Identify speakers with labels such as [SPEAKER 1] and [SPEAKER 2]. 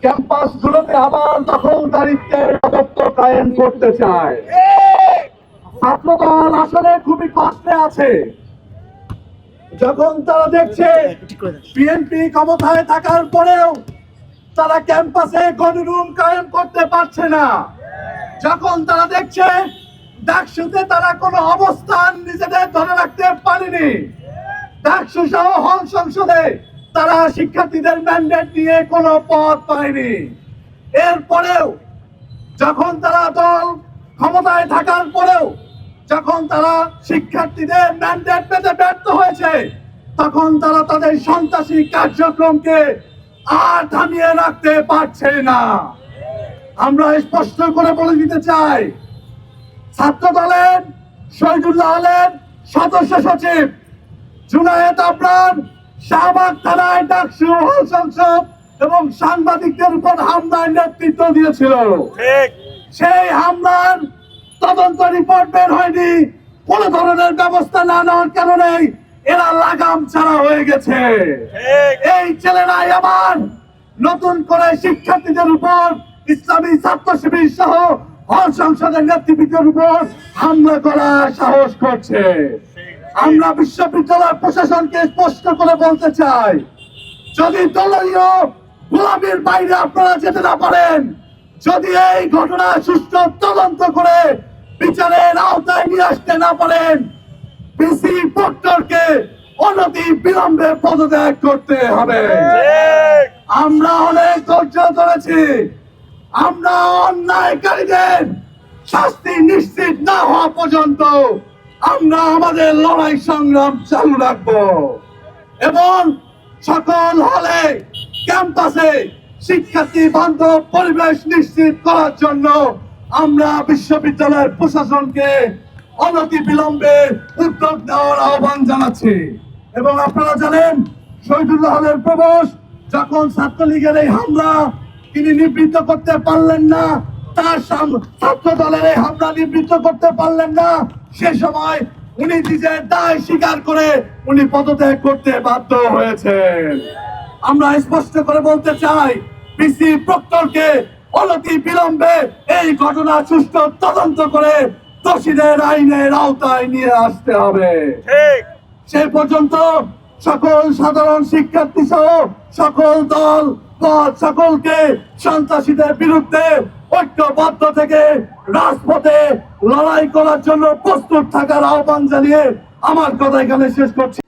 [SPEAKER 1] ক্যাম্পাসগুলোতে আবার দখলদারিত্বের রাজত্ব কায়েম করতে চায়। ছাত্রদল আসলে খুবই কষ্টে আছে যখন তারা দেখছে বিএনপি ক্ষমতায় থাকার পরেও তারা ক্যাম্পাসে গণরুম কায়েম করতে পারছে না, যখন তারা দেখছে ডাকসুতে তারা কোনো অবস্থান নিজেদের ধরে রাখতে পারেনি, ডাকসু সহ হল সংসদে তারা শিক্ষার্থীদের ম্যান্ডেট নিয়ে কোনো পদ পায়নি। এরপরেও যখন তারা দল ক্ষমতায় থাকার পরেও যখন তারা শিক্ষার্থীদের ম্যান্ডেট পেতে ব্যর্থ হয়েছে, তখন তারা তাদের সন্ত্রাসী কার্যক্রমকে আর থামিয়ে রাখতে পারছে না। আমরা স্পষ্ট করে বলে দিতে চাই, ছাত্র দলের শহীদুল্লাহ আলের সদস্য সচিব জুনায়েদ আবরার শাহবাগ থানায় ডাকসু হল সংসদ এবং সাংবাদিকদের উপর হামলার নেতৃত্ব দিয়েছিল। সেই হামলার তদন্ত রিপোর্ট বের হয়নি, কোন ধরনের ব্যবস্থা না নেওয়ার কারণে এরা লাগাম ছাড়া হয়ে গেছে। এই ছেলেরাই আবার নতুন করে শিক্ষার্থীদের উপর, ইসলামী ছাত্র শিবির সহ হল সংসদের নেতৃবৃন্দের উপর হামলা করার সাহস করছে। আমরা বিশ্ববিদ্যালয় প্রশাসনকে স্পষ্ট করে বলতে চাই, যদি দলীয় গোলামীর বাইরে আপনারা যেতে না পারেন, যদি এই ঘটনা সুষ্ঠু তদন্ত করে বিচারের আওতায় নিয়ে আসতে না পারেন, পিসি প্রক্টরকে অনতি বিলম্বে পদত্যাগ করতে হবে। আমরা অনেক ধৈর্য ধরেছি, আমরা অন্যায়কারীদের শাস্তি নিশ্চিত না হওয়া পর্যন্ত আমরা আমাদের লড়াই সংগ্রাম চালু রাখবো এবং সকল হলে ক্যাম্পাসে শিক্ষার্থী বান্ধব পরিবেশ নিশ্চিত করার জন্য আমরা বিশ্ববিদ্যালয়ের প্রশাসনকে অনতি বিলম্বে উদ্যোগ নেওয়ার আহ্বান জানাচ্ছি। এবং আপনারা জানেন, শহীদুল্লাহ আলের প্রবেশ যখন ছাত্রলীগের এই হামলা তিনি নিবৃত্ত করতে পারলেন না, তার ছাত্র দলের এই হামলা নিবৃত্ত করতে পারলেন না, সে সময় উনি নিজের দায় স্বীকার করে উনি পদত্যাগ করতে বাধ্য হয়েছেন। আমরা স্পষ্ট করে বলতে চাই, পিসি প্রক্টরকে অনতি বিলম্বে এই ঘটনা সুষ্ঠু তদন্ত করে দোষীদের আইনের আওতায় নিয়ে আসতে হবে। সে পর্যন্ত সকল সাধারণ শিক্ষার্থী সহ সকল দল সকলকে সন্ত্রাসীদের বিরুদ্ধে ঐক্যবদ্ধ থেকে রাজপথে লড়াই করার জন্য প্রস্তুত থাকার আহ্বান জানিয়ে আমার কথা এখানে শেষ করছি।